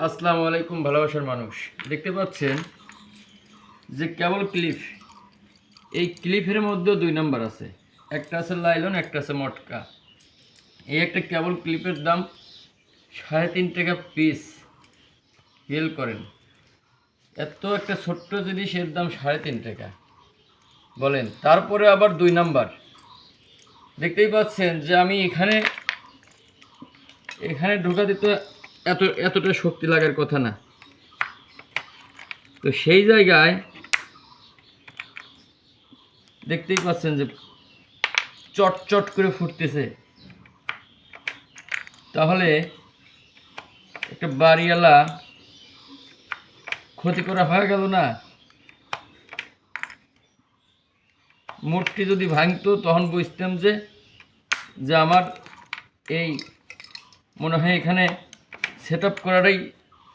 আসসালামু আলাইকুম ভালোবাসার মানুষ, দেখতে পাচ্ছেন যে কেবল ক্লিপ। এই ক্লিপের মধ্যে দুই নাম্বার আছে, একটা আছে লাইলন, একটা আছে মটকা। এই একটা কেবল ক্লিপের দাম 3.5 টাকা পিস। খেয়াল করেন, এত একটা ছোট্ট জিনিস এর দাম 3.5 টাকা বলেন। তারপরে আবার দুই নাম্বার, দেখতেই পাচ্ছেন যে আমি এখানে এখানে ঢোকা দিতে এতটা শক্তি লাগার কথা না, তো সেই জায়গায় দেখতেই পাচ্ছেন যে চটচট করে ফুটতেছে। তাহলে একটা বাড়িওয়ালা ক্ষতি করা হয়ে গেল না? মূর্তি যদি ভাঙতো তখন বুঝতাম যে যে আমার এই মনে হয় এখানে সেট আপ করাটাই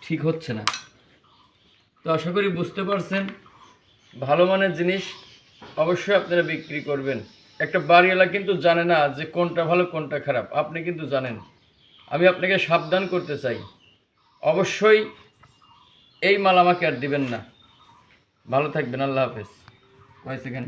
ঠিক হচ্ছে না। তো আশা করি বুঝতে পারছেন, ভালো মানের জিনিস অবশ্যই আপনারা বিক্রি করবেন। একটা বাড়িওয়ালা কিন্তু জানে না যে কোনটা ভালো কোনটা খারাপ, আপনি কিন্তু জানেন। আমি আপনাকে সাবধান করতে চাই, অবশ্যই এই মাল আমাকে আর দিবেন না। ভালো থাকবেন, আল্লাহ হাফেজ। কয় সেকেন্ড।